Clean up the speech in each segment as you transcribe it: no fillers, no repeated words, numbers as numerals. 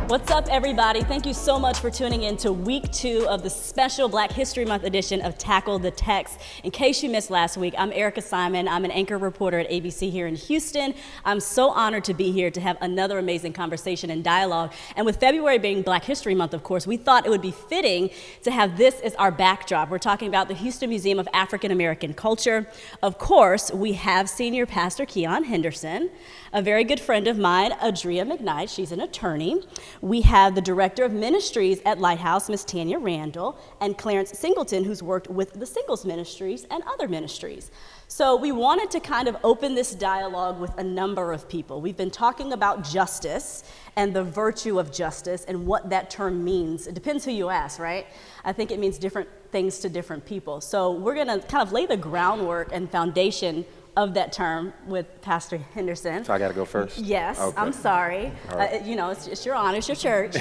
What's up, everybody? Thank you so much for tuning in to week 2 of the special Black History Month edition of Tackle the Text. In case you missed last week, I'm Erica Simon. I'm an anchor reporter at ABC here in Houston. I'm so honored to be here to have another amazing conversation and dialogue. And with February being Black History Month, of course, we thought it would be fitting to have this as our backdrop. We're talking about the Houston Museum of African American Culture. Of course, we have Senior Pastor Keion Henderson, a very good friend of mine, Adria McKnight. She's an attorney. We have the Director of Ministries at LightHouse, Miss Tanya Randall, and Clarence Singleton, who's worked with the Singles Ministries and other ministries. So we wanted to kind of open this dialogue with a number of people. We've been talking about justice and the virtue of justice and what that term means. It depends who you ask, right? I think it means different things to different people. So we're gonna kind of lay the groundwork and foundation of that term with Pastor Henderson. So I got to go first? Yes, okay. I'm sorry. Right. It's your honor, it's your church.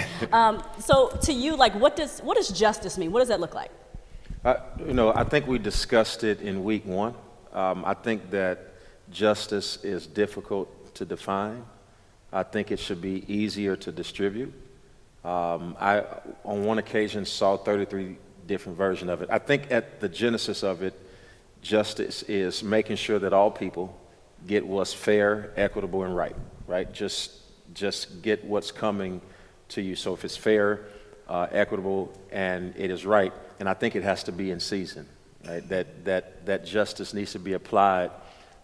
So to you, like, what does justice mean? What does that look like? I think we discussed it in week 1. I think that justice is difficult to define. I think it should be easier to distribute. I, on one occasion, saw 33 different versions of it. I think at the genesis of it, justice is making sure that all people get what's fair, equitable, and right? Just get what's coming to you. So if it's fair, equitable, and it is right, and I think it has to be in season, right? That justice needs to be applied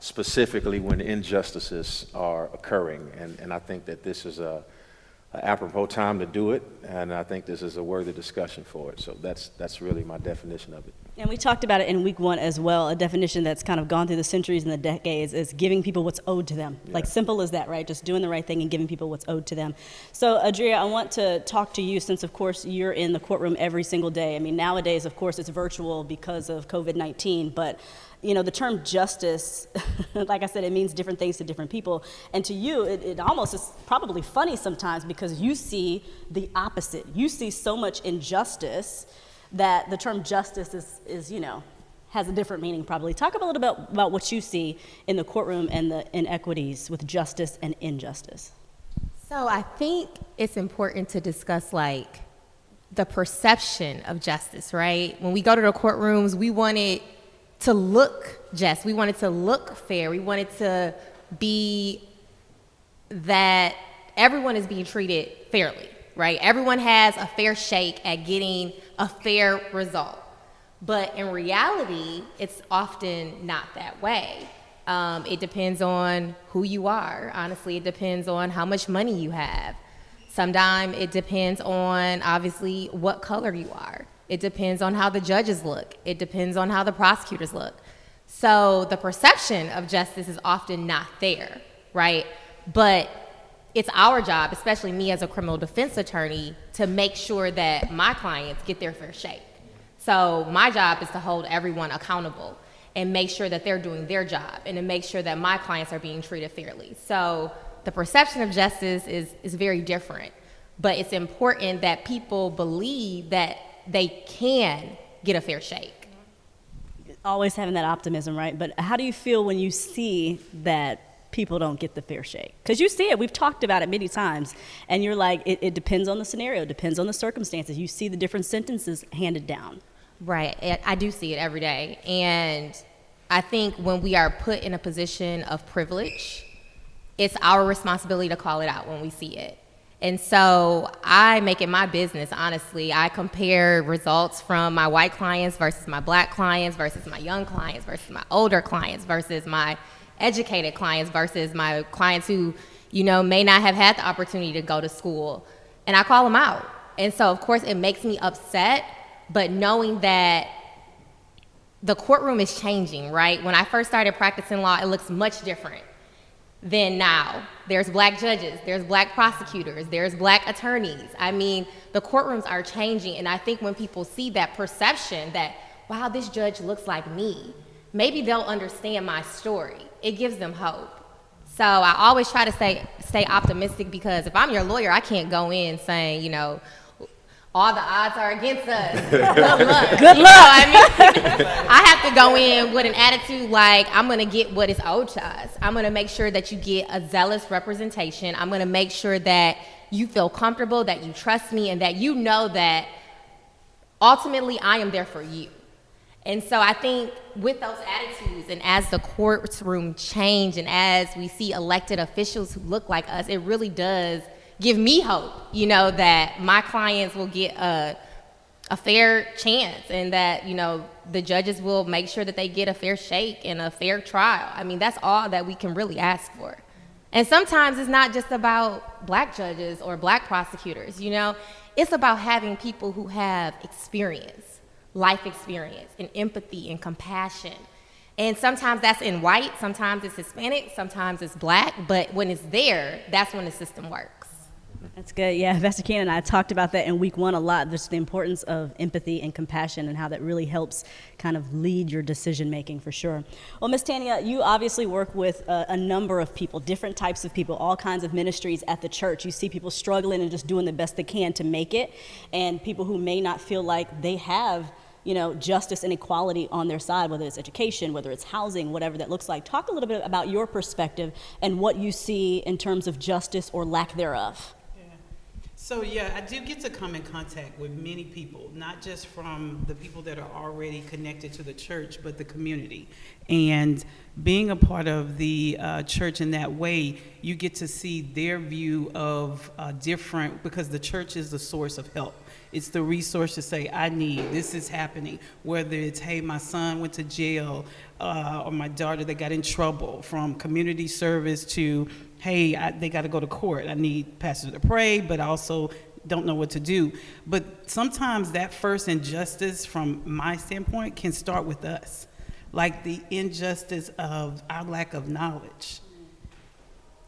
specifically when injustices are occurring, and I think that this is a apropos time to do it, and I think this is a worthy discussion for it. So that's really my definition of it. And we talked about it in week 1 as well. A definition that's kind of gone through the centuries and the decades is giving people what's owed to them. Yeah. Like, simple as that, right? Just doing the right thing and giving people what's owed to them. So, Adria, I want to talk to you since, of course, you're in the courtroom every single day. I mean, nowadays, of course, it's virtual because of COVID-19, but the term justice, like I said, it means different things to different people. And to you, it almost is probably funny sometimes because you see the opposite. You see so much injustice that the term justice is has a different meaning probably. Talk a little bit about what you see in the courtroom and the inequities with justice and injustice. So I think it's important to discuss like the perception of justice, right? When we go to the courtrooms, we want it to look just. We want it to look fair. We want it to be that everyone is being treated fairly, right? Everyone has a fair shake at getting a fair result. But in reality, it's often not that way. It depends on who you are. Honestly, it depends on how much money you have. Sometimes it depends on, obviously, what color you are. It depends on how the judges look. It depends on how the prosecutors look. So the perception of justice is often not there, right? But it's our job, especially me as a criminal defense attorney, to make sure that my clients get their fair shake. So my job is to hold everyone accountable and make sure that they're doing their job and to make sure that my clients are being treated fairly. So the perception of justice is very different, but it's important that people believe that they can get a fair shake. Always having that optimism, right? But how do you feel when you see that people don't get the fair shake? Because you see it, we've talked about it many times, and you're like, it depends on the scenario, it depends on the circumstances. You see the different sentences handed down. Right, I do see it every day. And I think when we are put in a position of privilege, it's our responsibility to call it out when we see it. And so I make it my business, honestly. I compare results from my white clients versus my black clients versus my young clients versus my older clients versus my educated clients versus my clients who, may not have had the opportunity to go to school. And I call them out. And so, of course, it makes me upset, but knowing that the courtroom is changing, right? When I first started practicing law, it looks much different than now. There's black judges, there's black prosecutors, there's black attorneys. I mean, the courtrooms are changing, and I think when people see that perception that, wow, this judge looks like me, maybe they'll understand my story. It gives them hope. So I always try to stay optimistic, because if I'm your lawyer, I can't go in saying, all the odds are against us. Good luck. Good luck. I have to go in with an attitude like, I'm going to get what is owed to us. I'm going to make sure that you get a zealous representation. I'm going to make sure that you feel comfortable, that you trust me, and that you know that ultimately I am there for you. And so I think with those attitudes, and as the courtroom change, and as we see elected officials who look like us, it really does give me hope, you know, that my clients will get a fair chance, and that, you know, the judges will make sure that they get a fair shake and a fair trial. I mean, that's all that we can really ask for. And sometimes it's not just about black judges or black prosecutors, you know, it's about having people who have experience, life experience, and empathy and compassion. And sometimes that's in white, sometimes it's Hispanic, sometimes it's black, but when it's there, that's when the system works. That's good. Yeah, Pastor Keion and I talked about that in week 1 a lot, just the importance of empathy and compassion and how that really helps kind of lead your decision making, for sure. Well, Ms. Tanya, you obviously work with a number of people, different types of people, all kinds of ministries at the church. You see people struggling and just doing the best they can to make it, and people who may not feel like they have, you know, justice and equality on their side, whether it's education, whether it's housing, whatever that looks like. Talk a little bit about your perspective and what you see in terms of justice or lack thereof. So yeah, I do get to come in contact with many people, not just from the people that are already connected to the church, but the community. And being a part of the church in that way, you get to see their view of different, because the church is the source of help. It's the resource to say, I need, this is happening. Whether it's, hey, my son went to jail, or my daughter, they got in trouble, from community service to, hey, they got to go to court. I need pastor to pray, but I also don't know what to do. But sometimes that first injustice, from my standpoint, can start with us. Like the injustice of our lack of knowledge.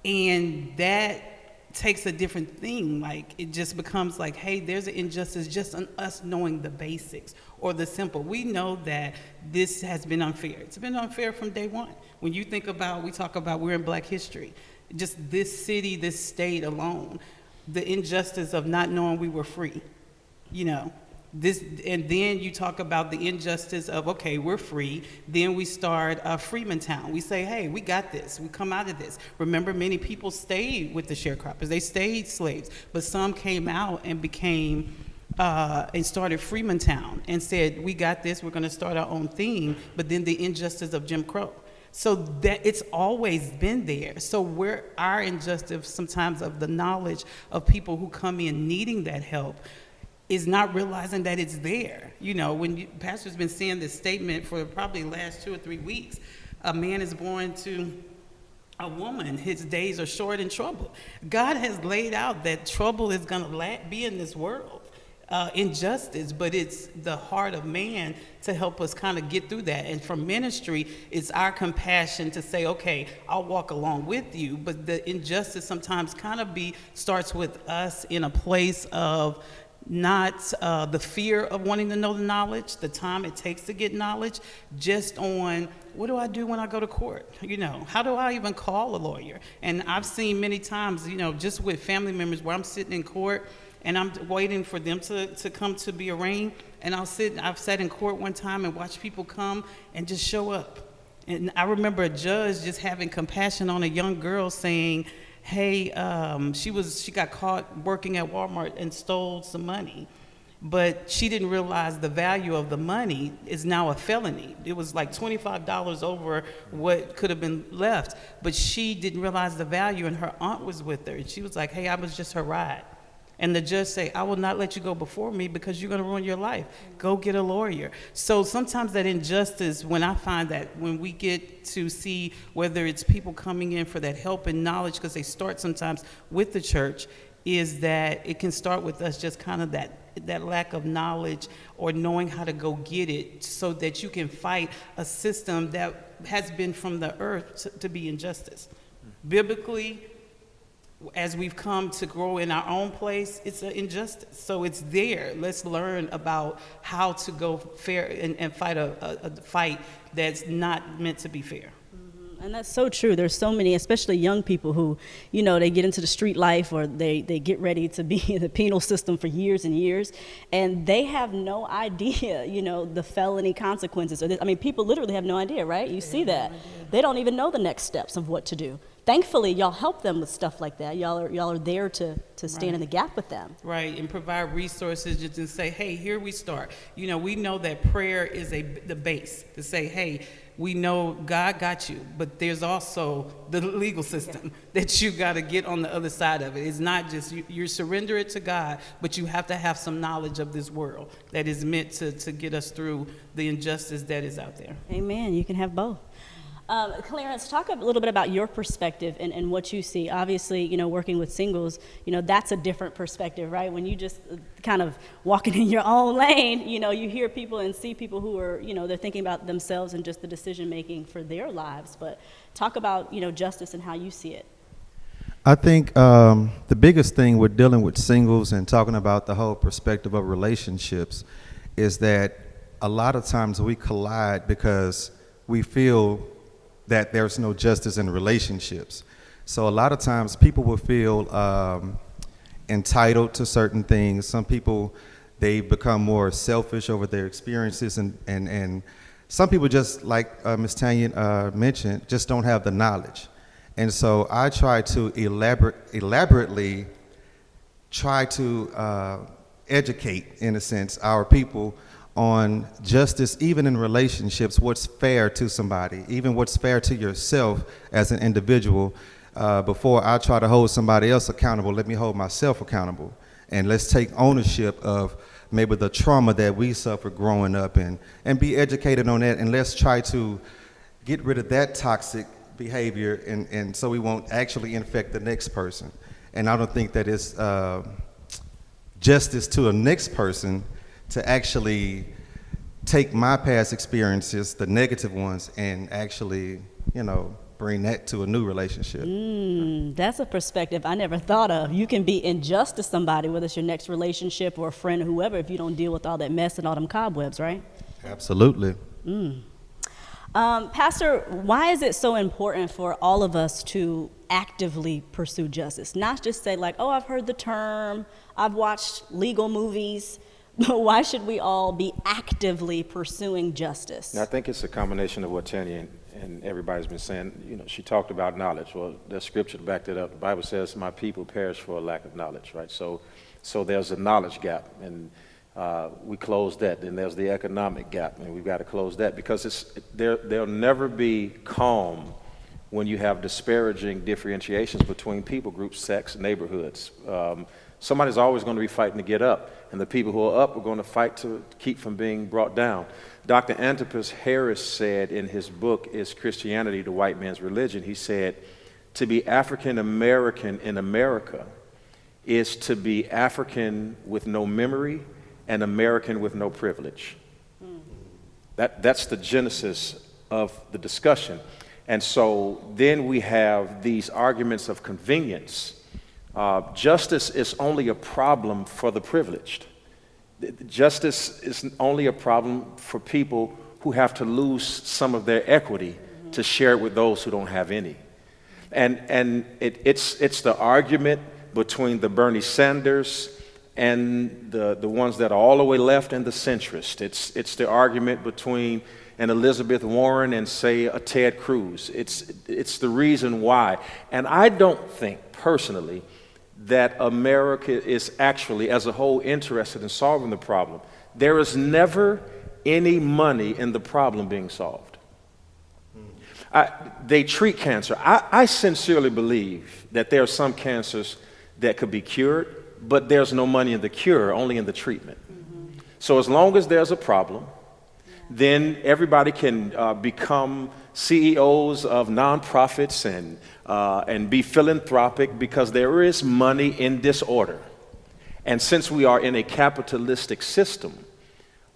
And that takes a different thing. Like, it just becomes like, hey, there's an injustice just on us knowing the basics or the simple. We know that this has been unfair. It's been unfair from day one. When you think about, we talk about we're in Black history, just this city, this state alone, the injustice of not knowing we were free, you know. This, and then you talk about the injustice of, okay, we're free. Then we start Freemantown. We say, hey, we got this. We come out of this. Remember, many people stayed with the sharecroppers. They stayed slaves, but some came out and became and started Freemantown and said, we got this. We're going to start our own thing. But then the injustice of Jim Crow. So that it's always been there. So where our injustice sometimes of the knowledge of people who come in needing that help is not realizing that it's there. You know, when pastor's been saying this statement for probably the last 2 or 3 weeks, a man is born to a woman, his days are short in trouble. God has laid out that trouble is gonna be in this world. Injustice, but it's the heart of man to help us kind of get through that. And for ministry, it's our compassion to say, okay, I'll walk along with you, but the injustice sometimes kind of starts with us in a place of not the fear of wanting to know the knowledge, the time it takes to get knowledge, just on what do I do when I go to court? You know, how do I even call a lawyer? And I've seen many times, you know, just with family members where I'm sitting in court and I'm waiting for them to come to be arraigned, and I've sat in court one time and watched people come and just show up. And I remember a judge just having compassion on a young girl saying, hey, she got caught working at Walmart and stole some money, but she didn't realize the value of the money is now a felony. It was like $25 over what could have been left, but she didn't realize the value, and her aunt was with her, and she was like, hey, I was just her ride. And the judge say, I will not let you go before me because you're going to ruin your life. Go get a lawyer. So sometimes that injustice, when I find that when we get to see whether it's people coming in for that help and knowledge, because they start sometimes with the church, is that it can start with us just kind of that lack of knowledge or knowing how to go get it so that you can fight a system that has been from the earth to be injustice. Biblically, as we've come to grow in our own place, it's an injustice. So it's there. Let's learn about how to go fair and fight a fight that's not meant to be fair. And that's so true. There's so many, especially young people who, you know, they get into the street life or they get ready to be in the penal system for years and years, and they have no idea, you know, the felony consequences. I mean, people literally have no idea, right? You see that. They don't even know the next steps of what to do. thankfully, y'all help them with stuff like that. Y'all are there to stand in the gap with them. Right, and provide resources just to say, hey, here we start. You know, we know that prayer is the base to say, hey, we know God got you, but there's also the legal system that you got to get on the other side of it. It's not just you surrender it to God, but you have to have some knowledge of this world that is meant to get us through the injustice that is out there. Amen. You can have both. Clarence, talk a little bit about your perspective and what you see. Obviously, you know, working with singles, you know, that's a different perspective, right? When you just kind of walking in your own lane, you know, you hear people and see people who are, you know, they're thinking about themselves and just the decision making for their lives. But talk about, you know, justice and how you see it. I think the biggest thing with dealing with singles and talking about the whole perspective of relationships is that a lot of times we collide because we feel that there's no justice in relationships. So a lot of times people will feel entitled to certain things. Some people, they become more selfish over their experiences, and some people, just like Ms. Tanya mentioned, just don't have the knowledge. And so I try to elaborately try to educate, in a sense, our people on justice, even in relationships, what's fair to somebody, even what's fair to yourself as an individual. Before I try to hold somebody else accountable, let me hold myself accountable. And let's take ownership of maybe the trauma that we suffered growing up and be educated on that. And let's try to get rid of that toxic behavior and so we won't actually infect the next person. And I don't think that it's justice to the next person to actually take my past experiences, the negative ones, and actually, you know, bring that to a new relationship. That's a perspective I never thought of. You can be unjust to somebody, whether it's your next relationship or a friend or whoever, if you don't deal with all that mess and all them cobwebs, right? Absolutely. Pastor, why is it so important for all of us to actively pursue justice? Not just say like, oh, I've heard the term, I've watched legal movies. Why should we all be actively pursuing justice? I think it's a combination of what Tanya and everybody's been saying. You know, she talked about knowledge. Well, there's scripture to back that up. The Bible says, my people perish for a lack of knowledge, right? So there's a knowledge gap, and we close that. Then there's the economic gap, and we've got to close that because there'll never be calm when you have disparaging differentiations between people groups, sex, neighborhoods. Somebody's always going to be fighting to get up, and the people who are up are going to fight to keep from being brought down. Dr. Antipas Harris said in his book, Is Christianity the White Man's Religion? He said, to be African American in America is to be African with no memory and American with no privilege. That's the genesis of the discussion. And so then we have these arguments of convenience. Justice is only a problem for the privileged. Justice is only a problem for people who have to lose some of their equity to share it with those who don't have any. And it's the argument between the Bernie Sanders and the ones that are all the way left and the centrist. It's the argument between an Elizabeth Warren and, say, a Ted Cruz. It's the reason why. And I don't think, personally, that America is actually, as a whole, interested in solving the problem. There is never any money in the problem being solved. They treat cancer. I sincerely believe that there are some cancers that could be cured, but there's no money in the cure, only in the treatment. So as long as there's a problem, then everybody can become CEOs of nonprofits and be philanthropic because there is money in disorder. And since we are in a capitalistic system,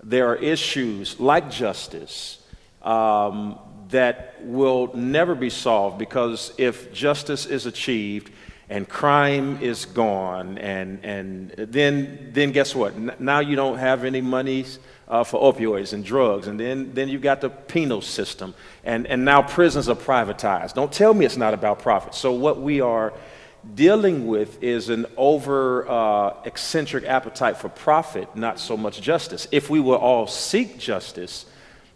there are issues like justice that will never be solved, because if justice is achieved and crime is gone, and then guess what? Now you don't have any money for opioids and drugs, and then you've got the penal system, and now prisons are privatized. Don't tell me it's not about profit. So what we are dealing with is an eccentric appetite for profit, not so much justice. If we will all seek justice,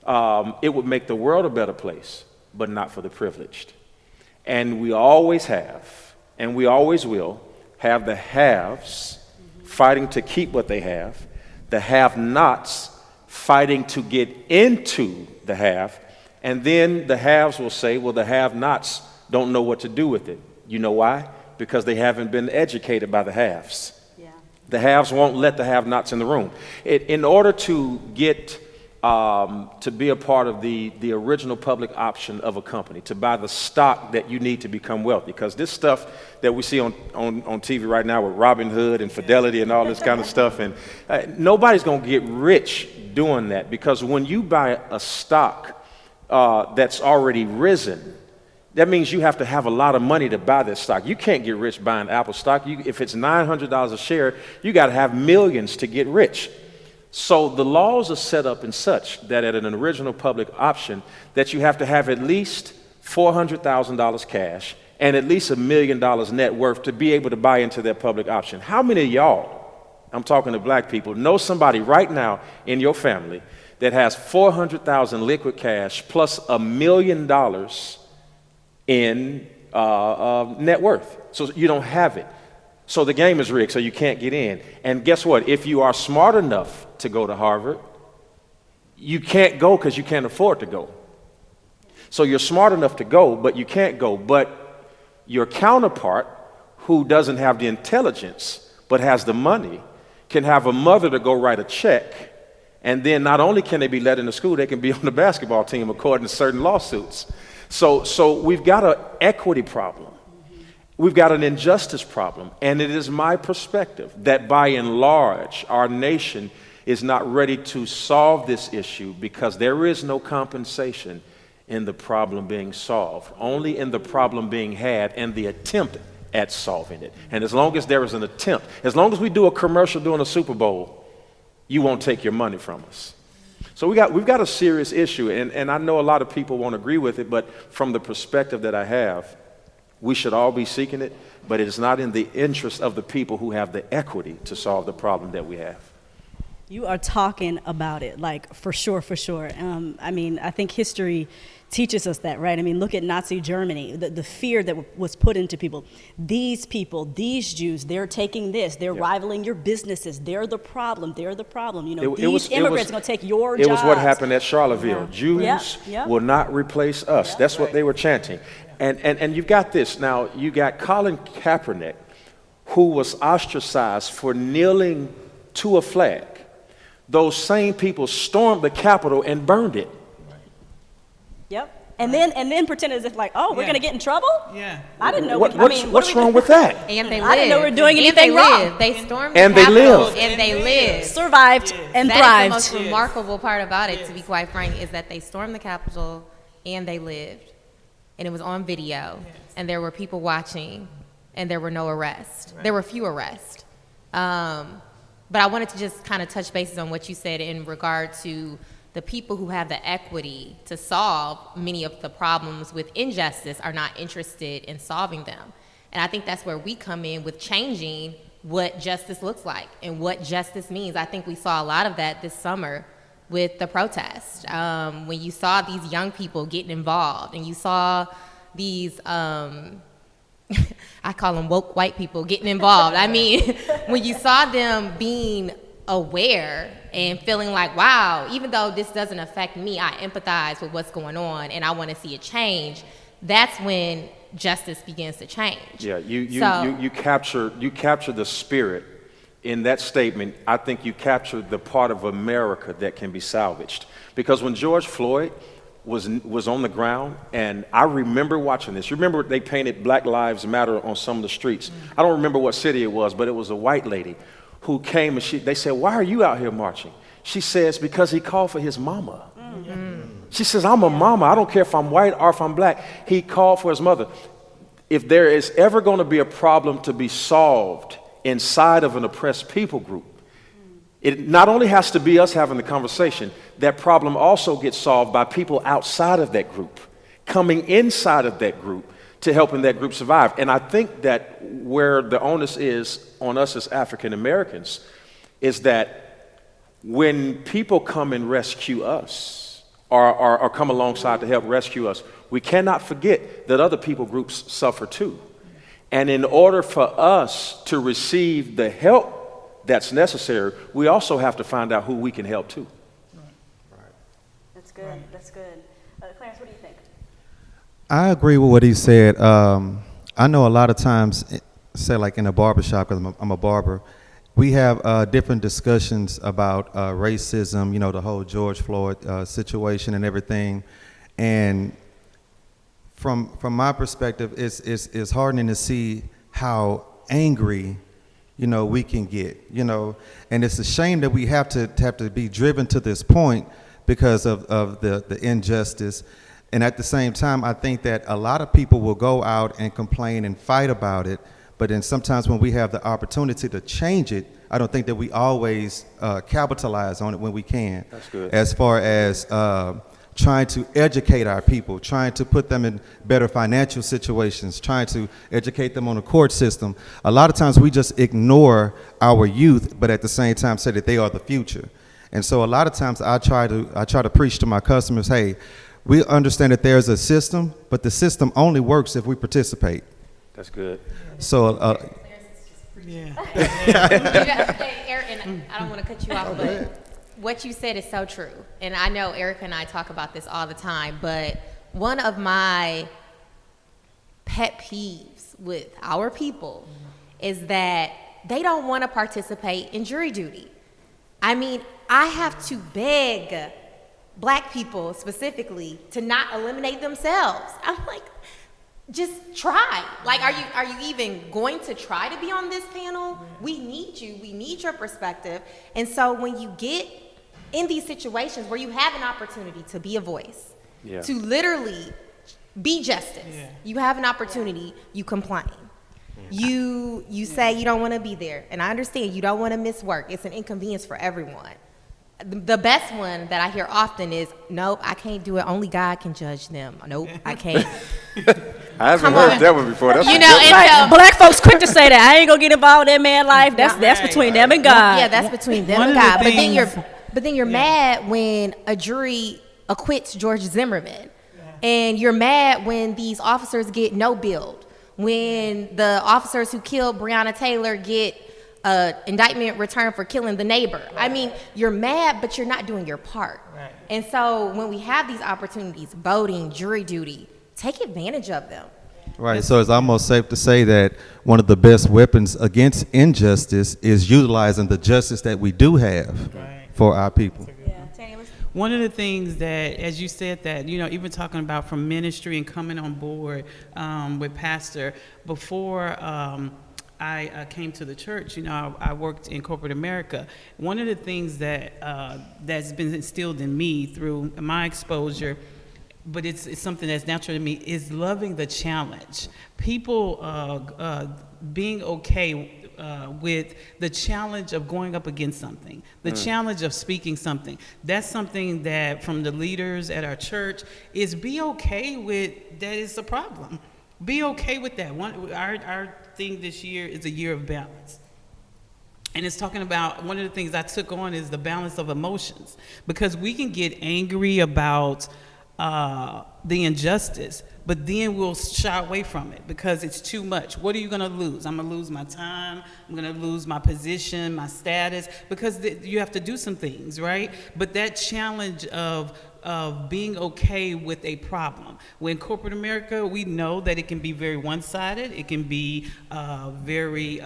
it would make the world a better place, but not for the privileged. And we always have, and we always will, have the haves fighting to keep what they have, the have-nots fighting to get into the have, and then the haves will say, well, the have-nots don't know what to do with it. You know why? Because they haven't been educated by the haves. Yeah. The haves won't let the have-nots in the room. In order to get to be a part of the original public option of a company, to buy the stock that you need to become wealthy, because this stuff that we see on TV right now with Robin Hood and Fidelity and all this kind of stuff, and nobody's going to get rich doing that, because when you buy a stock that's already risen, that means you have to have a lot of money to buy that stock. You can't get rich buying Apple stock. If it's $900 a share, you got to have millions to get rich. So the laws are set up in such that at an original public option that you have to have at least $400,000 cash and at least $1 million net worth to be able to buy into that public option. How many of y'all, I'm talking to black people, know somebody right now in your family that has $400,000 liquid cash plus $1 million in net worth? So you don't have it. So the game is rigged, so you can't get in. And guess what? If you are smart enough to go to Harvard, you can't go because you can't afford to go. So you're smart enough to go, but you can't go. But your counterpart, who doesn't have the intelligence but has the money, can have a mother to go write a check, and then not only can they be let into school, they can be on the basketball team according to certain lawsuits. So we've got an equity problem. We've got an injustice problem, and it is my perspective that by and large, our nation is not ready to solve this issue because there is no compensation in the problem being solved, only in the problem being had and the attempt at solving it. And as long as there is an attempt, as long as we do a commercial during a Super Bowl, you won't take your money from us. So we've got a serious issue, and I know a lot of people won't agree with it, but from the perspective that I have, we should all be seeking it, but it is not in the interest of the people who have the equity to solve the problem that we have. You are talking about it, like for sure, for sure. I mean, I think history teaches us that, right? I mean, look at Nazi Germany, the fear that was put into people. These people, these Jews, they're taking this, they're rivaling your businesses, they're the problem, You know, these immigrants are going to take your jobs. It was what happened at Charlottesville. Jews will not replace us. That's what they were chanting. And you've got this. Now, you got Colin Kaepernick, who was ostracized for kneeling to a flag. Those same people stormed the Capitol and burned it. Yep. And then pretend as if like, oh, we're going to get in trouble? Yeah. I didn't know. What's wrong with that? And they lived. I didn't know we were doing anything wrong. They stormed the And they Capitol, lived. and they lived. Survived and That thrived. is the most remarkable part about it, to be quite frank, is that they stormed the Capitol and they lived. And it was on video, and there were people watching, and there were no arrests. There were few arrests. But I wanted to just kind of touch bases on what you said in regard to the people who have the equity to solve many of the problems with injustice are not interested in solving them. And I think that's where we come in with changing what justice looks like and what justice means. I think we saw a lot of that this summer with the protest. When you saw these young people getting involved and you saw these, I call them woke white people getting involved. I mean, when you saw them being aware and feeling like, wow, even though this doesn't affect me, I empathize with what's going on and I want to see a change, that's when justice begins to change. Yeah, you capture the spirit in that statement. I think you captured the part of America that can be salvaged. Because when George Floyd was on the ground, and I remember watching this. You remember they painted Black Lives Matter on some of the streets. I don't remember what city it was, but it was a white lady who came and they said, why are you out here marching? She says, because he called for his mama. She says, I'm a mama. I don't care if I'm white or if I'm black. He called for his mother. If there is ever going to be a problem to be solved inside of an oppressed people group, it not only has to be us having the conversation, that problem also gets solved by people outside of that group, coming inside of that group to helping that group survive. And I think that where the onus is on us as African Americans is that when people come and rescue us or come alongside to help rescue us, we cannot forget that other people groups suffer too. And in order for us to receive the help that's necessary, we also have to find out who we can help too. That's good. That's good. Clarence, what do you think? I agree with what he said. I know a lot of times, say like in a barbershop, because I'm a barber, we have different discussions about racism, you know, the whole George Floyd situation and everything. And from my perspective, it's heartening to see how angry, you know, we can get, you know. And it's a shame that we have to be driven to this point because of the injustice. And at the same time, I think that a lot of people will go out and complain and fight about it, but then sometimes when we have the opportunity to change it, I don't think that we always capitalize on it when we can. That's good. As far as trying to educate our people, trying to put them in better financial situations, trying to educate them on the court system. A lot of times we just ignore our youth, but at the same time say that they are the future. And so a lot of times I try to preach to my customers, hey, we understand that there's a system, but the system only works if we participate. That's good. So, Yeah. Eric, and I don't want to cut you off, but what you said is so true. And I know Eric and I talk about this all the time, but one of my pet peeves with our people is that they don't want to participate in jury duty. I mean, I have to beg Black people specifically to not eliminate themselves. I'm like, just try. Like, are you even going to try to be on this panel? We need you. We need your perspective. And so when you get in these situations where you have an opportunity to be a voice, to literally be justice, you have an opportunity, you complain. You say you don't want to be there. And I understand you don't want to miss work. It's an inconvenience for everyone. The best one that I hear often is, nope, I can't do it. Only God can judge them. Nope, I can't. I haven't heard that one before. That's You know, and Right. Black folks quick to say that. I ain't gonna get involved in that man life. That's between them and God. Yeah, that's between them One and of the God. things- But then you're mad when a jury acquits George Zimmerman. And you're mad when these officers get no billed. When the officers who killed Breonna Taylor get indictment returned for killing the neighbor. I mean, you're mad, but you're not doing your part. Right. And so when we have these opportunities, voting, jury duty, take advantage of them. right, so it's almost safe to say that one of the best weapons against injustice is utilizing the justice that we do have for our people. One of the things that, as you said that, you know, even talking about from ministry and coming on board with Pastor, before I came to the church, you know, I worked in corporate America. One of the things that that's been instilled in me through my exposure, but it's something that's natural to me, is loving the challenge. People being okay with the challenge of going up against something, the challenge of speaking something. That's something that from the leaders at our church is be okay with that it's a problem. Be okay with that. Our thing this year is a year of balance. And it's talking about, one of the things I took on is the balance of emotions. Because we can get angry about the injustice, but then we'll shy away from it because it's too much. What are you going to lose? I'm going to lose my time. I'm going to lose my position, my status, because you have to do some things, right? But that challenge of being okay with a problem. When corporate America, we know that it can be very one-sided. It can be very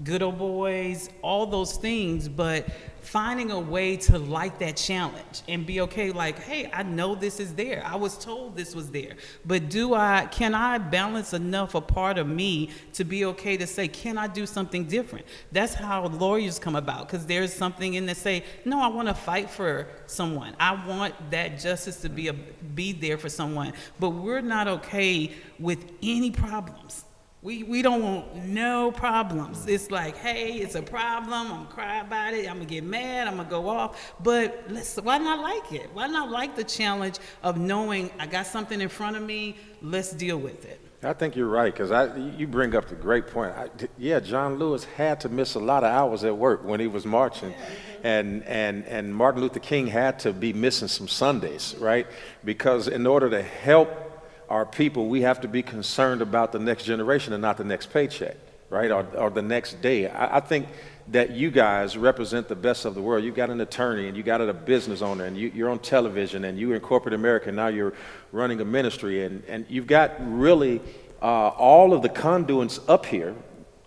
good old boys, all those things, but finding a way to like that challenge and be okay, like, hey, I know this is there. I was told this was there. But can I balance enough a part of me to be okay to say, can I do something different? That's how lawyers come about, because there's something in that say, no, I want to fight for someone. I want that justice to be there for someone. But we're not okay with any problems. We don't want no problems. It's like, hey, it's a problem. I'm going to cry about it. I'm going to get mad. I'm going to go off. But why not like it? Why not like the challenge of knowing I got something in front of me? Let's deal with it. I think you're right, because you bring up the great point. John Lewis had to miss a lot of hours at work when he was marching. And Martin Luther King had to be missing some Sundays, right? Because in order to help our people, we have to be concerned about the next generation and not the next paycheck, right? Or the next day. I think that you guys represent the best of the world. You got an attorney and you got a business owner and you're on television and you're in corporate America and now you're running a ministry and you've got really all of the conduits up here,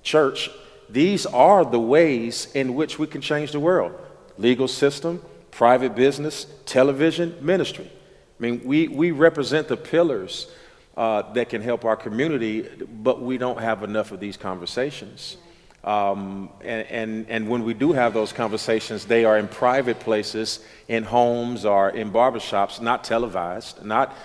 church. These are the ways in which we can change the world. Legal system, private business, television, ministry. I mean, we represent the pillars that can help our community, but we don't have enough of these conversations. And when we do have those conversations, they are in private places, in homes or in barbershops, not televised, not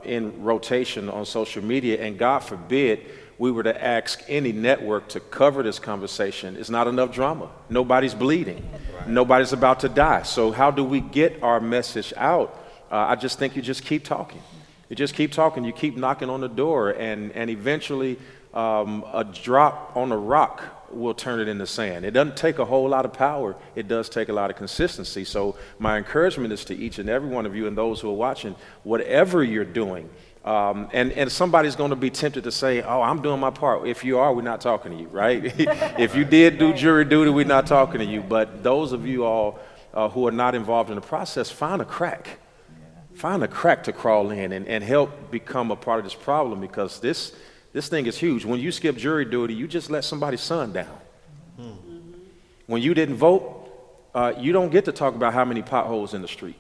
in rotation on social media. And God forbid we were to ask any network to cover this conversation. It's not enough drama. Nobody's bleeding. Right. Nobody's about to die. So how do we get our message out? I just think you just keep talking. You just keep talking. You keep knocking on the door, and eventually a drop on a rock will turn it into sand. It doesn't take a whole lot of power. It does take a lot of consistency. So my encouragement is to each and every one of you and those who are watching, whatever you're doing, and somebody's going to be tempted to say, oh, I'm doing my part. If you are, we're not talking to you, right? If you did do jury duty, we're not talking to you. But those of you all who are not involved in the process, find a crack. Find a crack to crawl in and help become a part of this problem, because this thing is huge. When you skip jury duty, you just let somebody's son down. When you didn't vote, you don't get to talk about how many potholes in the street.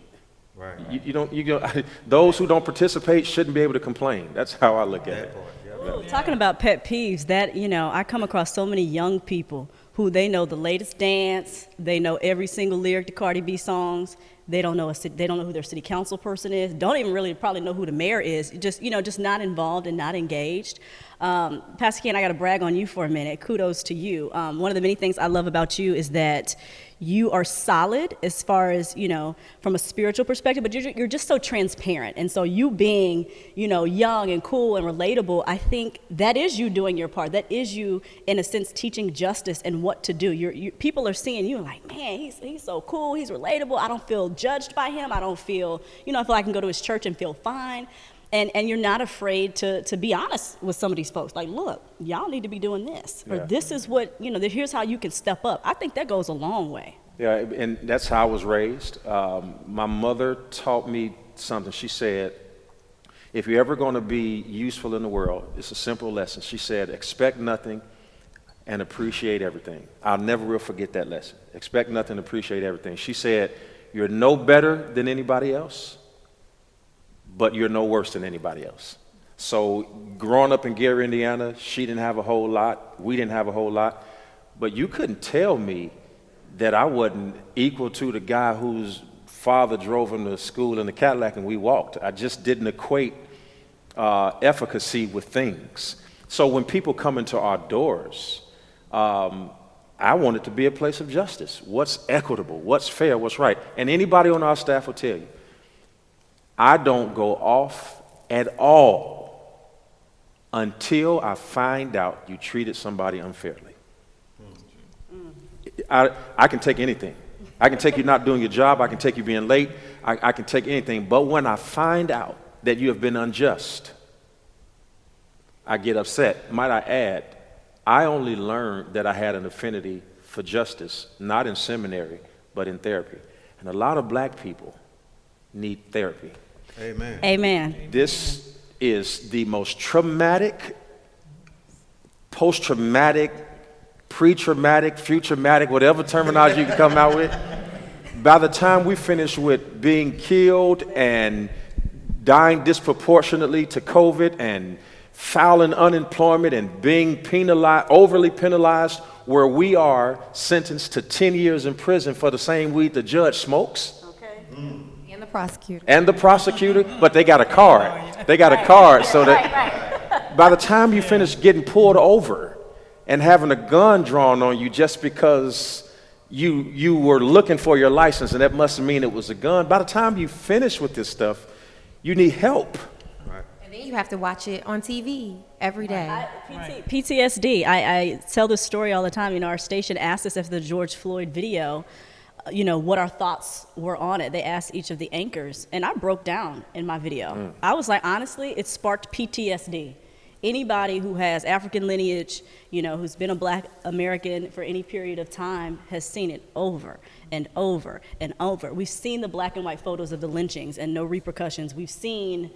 Right. You don't. Those who don't participate shouldn't be able to complain. That's how I look at it. Ooh, talking about pet peeves, I come across so many young people who they know the latest dance, they know every single lyric to Cardi B songs. They don't know who their city council person is. Don't even really probably know who the mayor is. Just not involved and not engaged. Pastor Keion, I got to brag on you for a minute. Kudos to you. One of the many things I love about you is that you are solid as far as, from a spiritual perspective, but you're just so transparent. And so you being, young and cool and relatable, I think that is you doing your part. That is you, in a sense, teaching justice and what to do. People are seeing you and like, man, he's so cool. He's relatable. I don't feel judged by him. I don't feel, I feel like I can go to his church and feel fine. And you're not afraid to be honest with some of these folks. Like, look, y'all need to be doing this. Or this is what, here's how you can step up. I think that goes a long way. Yeah, and that's how I was raised. My mother taught me something. She said, if you're ever going to be useful in the world, it's a simple lesson. She said, expect nothing and appreciate everything. I'll never will forget that lesson. Expect nothing, appreciate everything. She said, you're no better than anybody else, but you're no worse than anybody else. So growing up in Gary, Indiana, she didn't have a whole lot. We didn't have a whole lot. But you couldn't tell me that I wasn't equal to the guy whose father drove him to school in the Cadillac and we walked. I just didn't equate efficacy with things. So when people come into our doors, I want it to be a place of justice. What's equitable? What's fair? What's right? And anybody on our staff will tell you, I don't go off at all until I find out you treated somebody unfairly. I can take anything. I can take you not doing your job. I can take you being late. I can take anything. But when I find out that you have been unjust, I get upset. Might I add, I only learned that I had an affinity for justice, not in seminary, but in therapy. And a lot of black people need therapy. Amen. Amen. This is the most traumatic, post-traumatic, pre-traumatic, future-matic, whatever terminology you can come out with. By the time we finish with being killed and dying disproportionately to COVID and filing unemployment and being penalized, overly penalized, where we are sentenced to 10 years in prison for the same weed the judge smokes. Okay. And the prosecutor. But they got a card. They got a card so that by the time you finish getting pulled over and having a gun drawn on you just because you were looking for your license and that must mean it was a gun, by the time you finish with this stuff, you need help. And then you have to watch it on TV every day. PTSD. I tell this story all the time. Our station asked us after the George Floyd video, what our thoughts were on it. They asked each of the anchors, and I broke down in my video. I was like, honestly, it sparked PTSD. Anybody who has African lineage, who's been a Black American for any period of time has seen it over and over and over. We've seen the black and white photos of the lynchings and no repercussions. We've seen,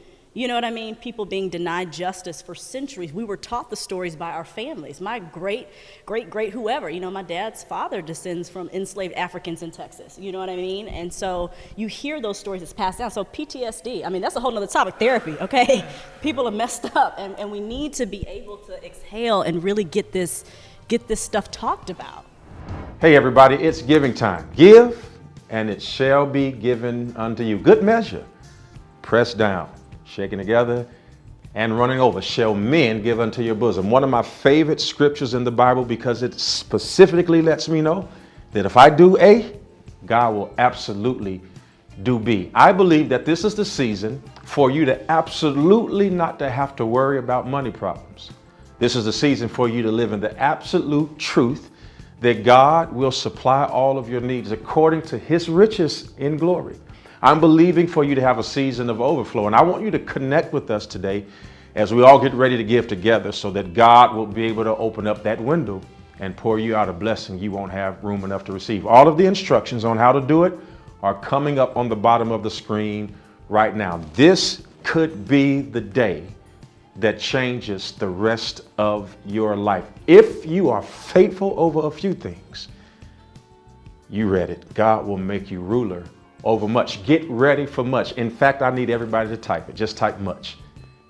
people being denied justice for centuries. We were taught the stories by our families. My great whoever, my dad's father descends from enslaved Africans in Texas. You know what I mean? And so you hear those stories that's passed down. So PTSD, that's a whole nother topic, therapy, okay? People are messed up, and we need to be able to exhale and really get this stuff talked about. Hey everybody, it's giving time. Give, and it shall be given unto you. Good measure, pressed down, shaken together, and running over, shall men give unto your bosom. One of my favorite scriptures in the Bible, because it specifically lets me know that if I do A, God will absolutely do B. I believe that this is the season for you to absolutely not to have to worry about money problems. This is the season for you to live in the absolute truth that God will supply all of your needs according to his riches in glory. I'm believing for you to have a season of overflow, and I want you to connect with us today as we all get ready to give together so that God will be able to open up that window and pour you out a blessing you won't have room enough to receive. All of the instructions on how to do it are coming up on the bottom of the screen right now. This could be the day that changes the rest of your life. If you are faithful over a few things, you read it. God will make you ruler over much. Get ready for much. In fact, I need everybody to type it. Just type much.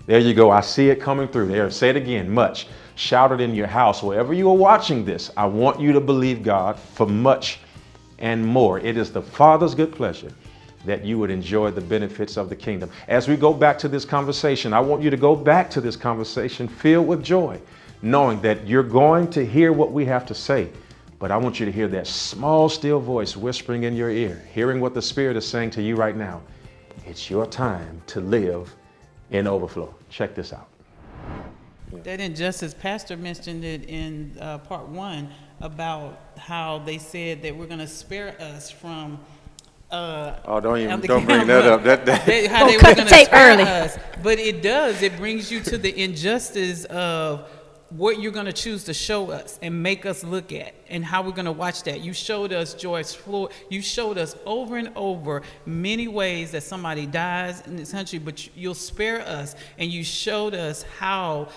There you go. I see it coming through there. Say it again, much. Shout it in your house. Wherever you are watching this, I want you to believe God for much and more. It is the Father's good pleasure that you would enjoy the benefits of the kingdom. As we go back to this conversation, I want you to go back to this conversation filled with joy, knowing that you're going to hear what we have to say. But I want you to hear that small, still voice whispering in your ear, hearing what the Spirit is saying to you right now. It's your time to live in overflow. Check this out. That injustice, Pastor mentioned it in part one about how they said that we're going to spare us from don't bring that up. How they were going to spare us. But it does. It brings you to the injustice of what you're going to choose to show us and make us look at and how we're going to watch that. You showed us George Floyd. You showed us over and over many ways that somebody dies in this country, but you'll spare us. And you showed us how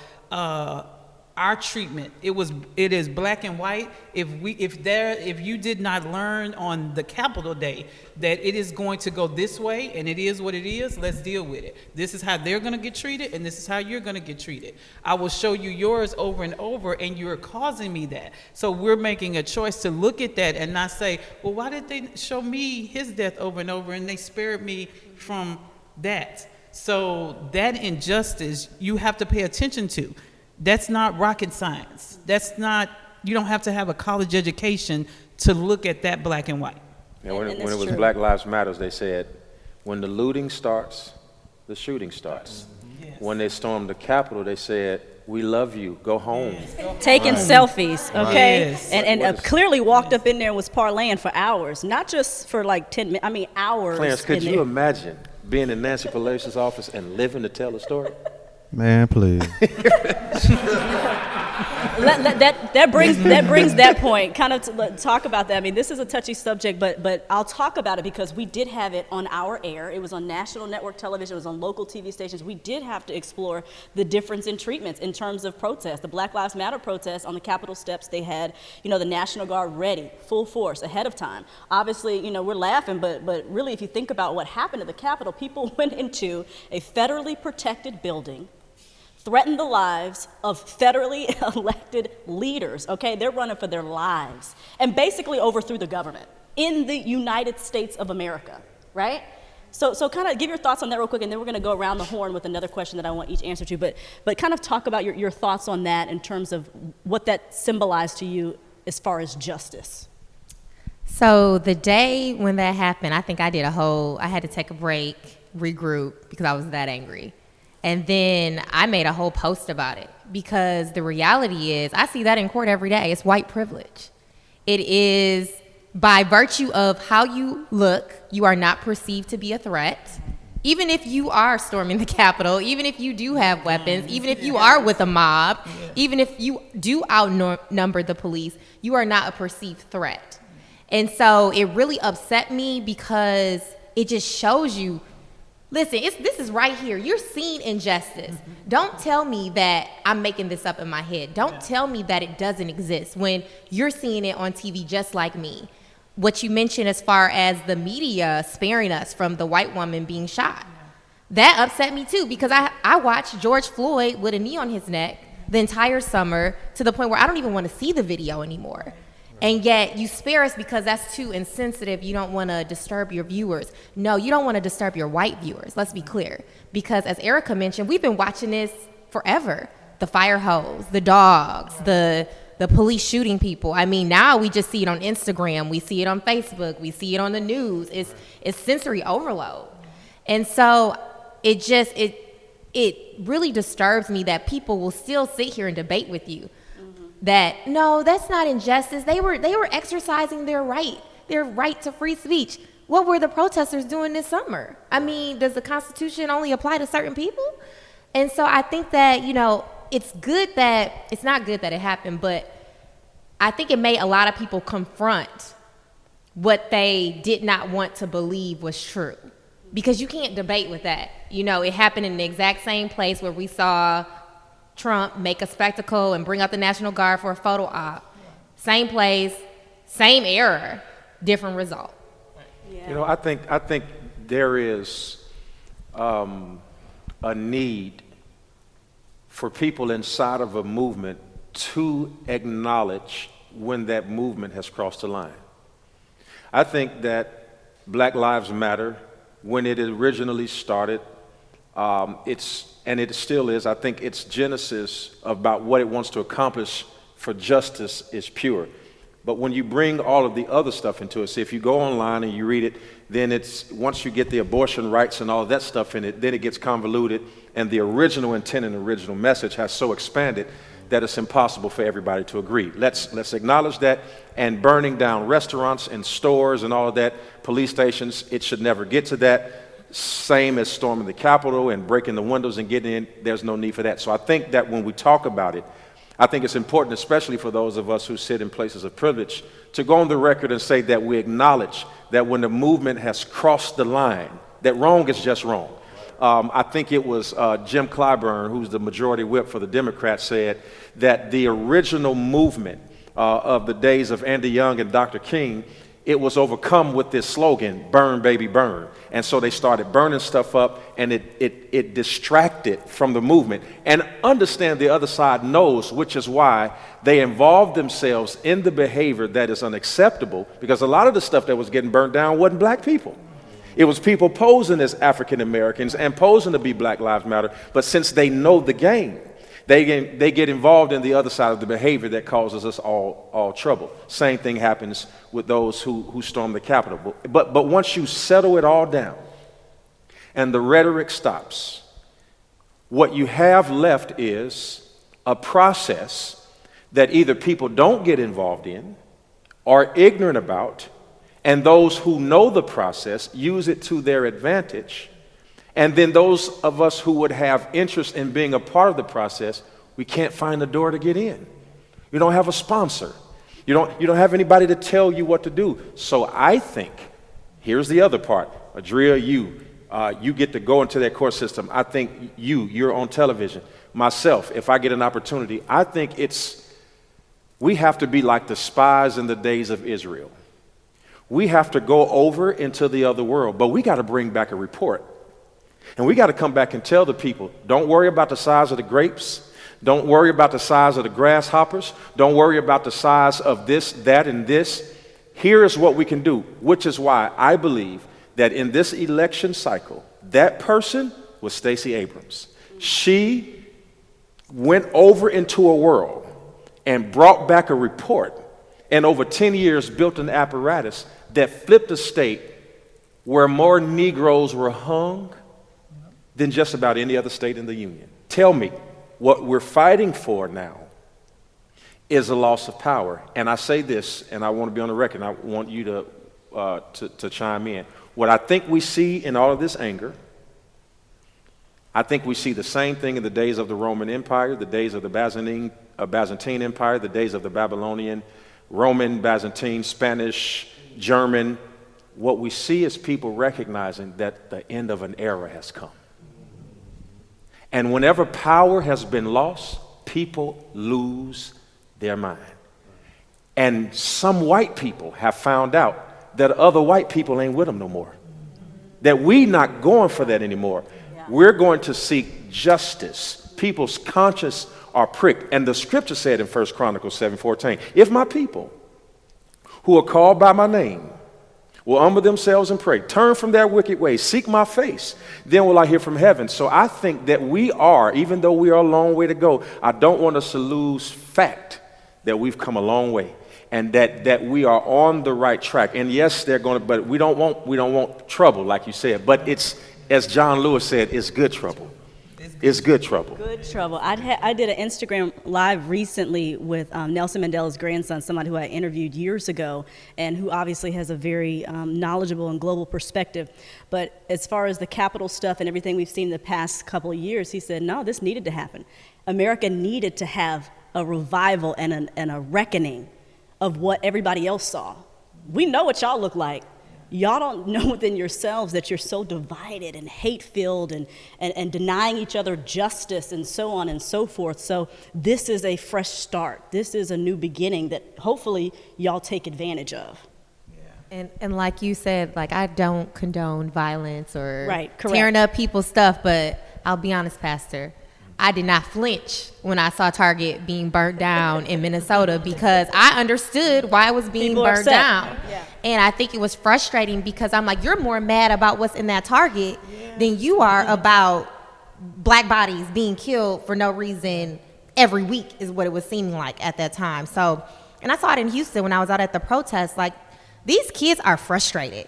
our treatment, it is black and white. If you did not learn on the Capitol Day that it is going to go this way and it is what it is, let's deal with it. This is how they're going to get treated, and this is how you're going to get treated. I will show you yours over and over, and you're causing me that. So we're making a choice to look at that and not say, well, why did they show me his death over and over and they spared me from that? So that injustice you have to pay attention to. That's not rocket science. You don't have to have a college education to look at that black and white. Yeah, when it was Black Lives Matter, they said, when the looting starts, the shooting starts. Yes. When they stormed the Capitol, they said, we love you, go home. Yes. Taking selfies, okay? Yes. And clearly walked up in there and was parlaying for hours, not just for like 10 minutes, hours. Clarence, could you imagine being in Nancy Pelosi's office and living to tell the story? Man, please. That brings that point. Kind of to talk about that. This is a touchy subject, but I'll talk about it because we did have it on our air. It was on national network television. It was on local TV stations. We did have to explore the difference in treatments in terms of protests. The Black Lives Matter protests on the Capitol steps, they had, the National Guard ready, full force, ahead of time. Obviously, we're laughing, but really, if you think about what happened at the Capitol, people went into a federally protected building, threatened the lives of federally elected leaders, okay? They're running for their lives, and basically overthrew the government in the United States of America, right? So kind of give your thoughts on that real quick, and then we're gonna go around the horn with another question that I want each answer to, but kind of talk about your thoughts on that in terms of what that symbolized to you as far as justice. So the day when that happened, I think I had to take a break, regroup, because I was that angry. And then I made a whole post about it because the reality is I see that in court every day. It's white privilege. It is by virtue of how you look, you are not perceived to be a threat. Even if you are storming the Capitol, even if you do have weapons, even if you are with a mob, even if you do outnumber the police, you are not a perceived threat. And so it really upset me because it just shows you, listen, this is right here. You're seeing injustice. Don't tell me that I'm making this up in my head. Don't tell me that it doesn't exist when you're seeing it on TV just like me. What you mentioned as far as the media sparing us from the white woman being shot, that upset me too, because I watched George Floyd with a knee on his neck the entire summer to the point where I don't even want to see the video anymore. And yet you spare us because that's too insensitive. You don't want to disturb your viewers. No, you don't want to disturb your white viewers. Let's be clear. Because as Erica mentioned, we've been watching this forever. The fire hose, the dogs, the police shooting people. I mean, now we just see it on Instagram. We see it on Facebook. We see it on the news. It's sensory overload. And so it really disturbs me that people will still sit here and debate with you. That no, that's not injustice. They were exercising their right to free speech. What were the protesters doing this summer? I mean, does the Constitution only apply to certain people? And so I think that, it's not good that it happened, but I think it made a lot of people confront what they did not want to believe was true. Because you can't debate with that. It happened in the exact same place where we saw Trump make a spectacle and bring out the National Guard for a photo op. Same place, same error, different result. Yeah. I think there is a need for people inside of a movement to acknowledge when that movement has crossed the line. I think that Black Lives Matter, when it originally started, and it still is, I think its genesis about what it wants to accomplish for justice is pure. But when you bring all of the other stuff into it, see, if you go online and you read it, then once you get the abortion rights and all of that stuff in it, then it gets convoluted, and the original intent and original message has so expanded that it's impossible for everybody to agree. Let's acknowledge that, and burning down restaurants and stores and all of that, police stations, it should never get to that. Same as storming the Capitol and breaking the windows and getting in, there's no need for that. So I think that when we talk about it, I think it's important, especially for those of us who sit in places of privilege, to go on the record and say that we acknowledge that when the movement has crossed the line, that wrong is just wrong. I think it was Jim Clyburn, who's the majority whip for the Democrats, said that the original movement of the days of Andy Young and Dr. King, it was overcome with this slogan, burn, baby, burn. And so they started burning stuff up, and it distracted from the movement. And understand the other side knows, which is why they involved themselves in the behavior that is unacceptable, because a lot of the stuff that was getting burned down wasn't black people. It was people posing as African Americans and posing to be Black Lives Matter. But since they know the game, they get involved in the other side of the behavior that causes us all trouble. Same thing happens with those who storm the Capitol. But once you settle it all down and the rhetoric stops, what you have left is a process that either people don't get involved in, are ignorant about, and those who know the process use it to their advantage. And then those of us who would have interest in being a part of the process, we can't find a door to get in. You don't have a sponsor. You don't have anybody to tell you what to do. So I think, here's the other part. Adria, you get to go into that court system. I think you're on television. Myself, if I get an opportunity, I think we have to be like the spies in the days of Israel. We have to go over into the other world, but we got to bring back a report. And we got to come back and tell the people, don't worry about the size of the grapes. Don't worry about the size of the grasshoppers. Don't worry about the size of this, that, and this. Here is what we can do, which is why I believe that in this election cycle, that person was Stacey Abrams. She went over into a world and brought back a report, and over 10 years built an apparatus that flipped a state where more Negroes were hung than just about any other state in the Union. Tell me, what we're fighting for now is a loss of power. And I say this, and I want to be on the record, and I want you to chime in. What I think we see in all of this anger, I think we see the same thing in the days of the Roman Empire, the days of the Byzantine Empire, the days of the Babylonian, Roman, Byzantine, Spanish, German. What we see is people recognizing that the end of an era has come. And whenever power has been lost, people lose their mind. And some white people have found out that other white people ain't with them no more. That we not going for that anymore. We're going to seek justice. People's conscience are pricked. And the scripture said in 1 Chronicles 7:14, if my people who are called by my name will humble themselves and pray, turn from their wicked ways, seek my face, then will I hear from heaven. So I think that we are, even though we are a long way to go, I don't want us to lose fact that we've come a long way and that we are on the right track. And yes, they're going to, but we don't want trouble, like you said. But it's, as John Lewis said, it's good trouble. It's good trouble. Good trouble. I did an Instagram live recently with Nelson Mandela's grandson, somebody who I interviewed years ago, and who obviously has a very knowledgeable and global perspective. But as far as the Capitol stuff and everything we've seen the past couple of years, he said, no, this needed to happen. America needed to have a revival and a reckoning of what everybody else saw. We know what y'all look like. Y'all don't know within yourselves that you're so divided and hate-filled and denying each other justice and so on and so forth. So this is a fresh start. This is a new beginning that hopefully y'all take advantage of. And like you said, like, I don't condone violence or correct. tearing up people's stuff, but I'll be honest, Pastor, I did not flinch when I saw Target being burnt down in Minnesota because I understood why it was being burnt down. Yeah. And I think it was frustrating because I'm like, you're more mad about what's in that Target than you are about black bodies being killed for no reason every week is what it was seeming like at that time. So, and I saw it in Houston when I was out at the protest, like, these kids are frustrated.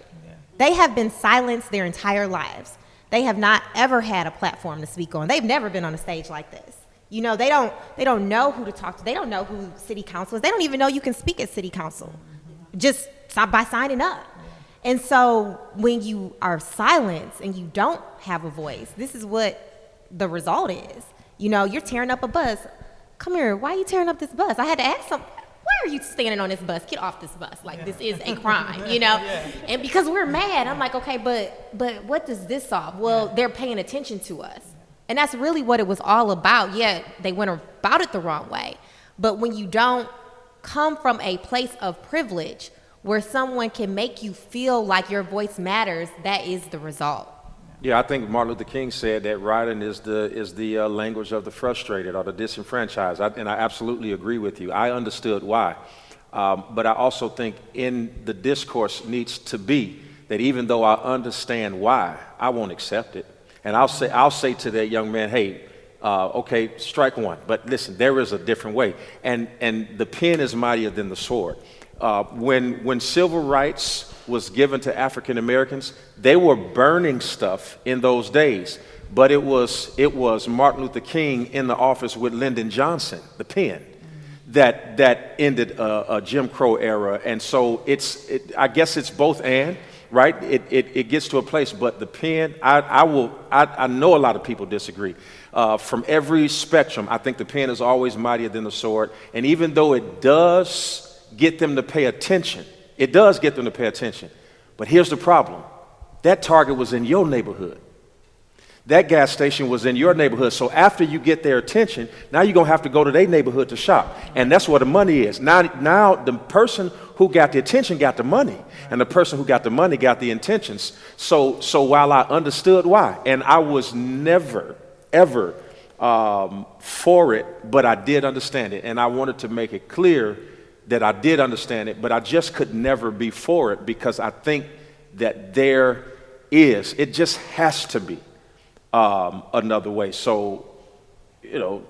They have been silenced their entire lives. They have not ever had a platform to speak on. They've never been on a stage like this. You know, they don't know who to talk to. They don't know who city council is. They don't even know you can speak at city council just by signing up. And so when you are silenced and you don't have a voice, this is what the result is. You know, you're tearing up a bus. Come here, why are you tearing up this bus? I had to ask them, why are you standing on this bus? Get off this bus. Like, this is a crime, you know? And because we're mad, I'm like, okay, but what does this solve? Well, they're paying attention to us. And that's really what it was all about. Yeah, they went about it the wrong way. But when you don't come from a place of privilege where someone can make you feel like your voice matters, that is the result. Yeah, I think Martin Luther King said that rioting is the language of the frustrated or the disenfranchised, and I absolutely agree with you. I understood why, but I also think in the discourse needs to be that even though I understand why, I won't accept it, and I'll say to that young man, hey, okay, strike one, but listen, there is a different way, and the pen is mightier than the sword. When civil rights was given to African Americans, they were burning stuff in those days. But it was Martin Luther King in the office with Lyndon Johnson, the pen, that ended a Jim Crow era. And so I guess it's both and, right? It gets to a place, but the pen, I know a lot of people disagree. From every spectrum, I think the pen is always mightier than the sword. And even though it does get them to pay attention, but here's the problem. That Target was in your neighborhood. That gas station was in your neighborhood. So after you get their attention, now you're going to have to go to their neighborhood to shop. And that's where the money is. Now the person who got the attention got the money, and the person who got the money got the intentions. So while I understood why, and I was never, ever for it, but I did understand it. And I wanted to make it clear that I did understand it, but I just could never be for it because I think that it just has to be another way. So, you know,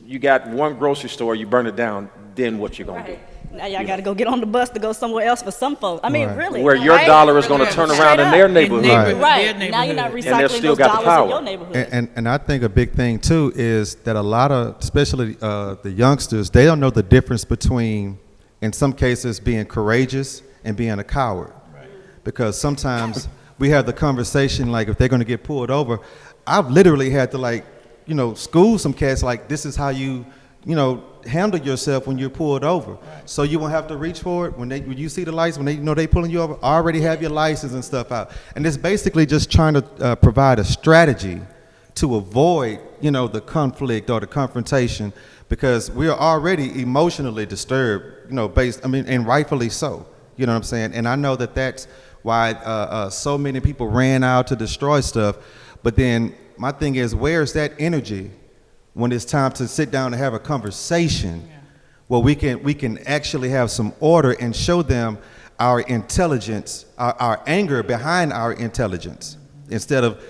you got one grocery store, you burn it down, then what you gonna do? Now y'all got to go get on the bus to go somewhere else for some folks. I mean, Right. really. Where your right? dollar is going to turn around in their neighborhood. Right. Now you're not they've recycling still those got the dollars in power. your neighborhood. And I think a big thing too is that a lot of, especially the youngsters, they don't know the difference between, in some cases, being courageous and being a coward. Right. Because sometimes we have the conversation like if they're going to get pulled over, I've literally had to school some cats like this is how you handle yourself when you're pulled over. Right. So you won't have to reach for it when you see the lights, when they pulling you over, already have your license and stuff out. And it's basically just trying to provide a strategy to avoid, the conflict or the confrontation, because we are already emotionally disturbed, and rightfully so. You know what I'm saying? And I know that's why so many people ran out to destroy stuff. But then my thing is, where's that energy when it's time to sit down and have a conversation where we can actually have some order and show them our intelligence, our anger behind our intelligence, instead of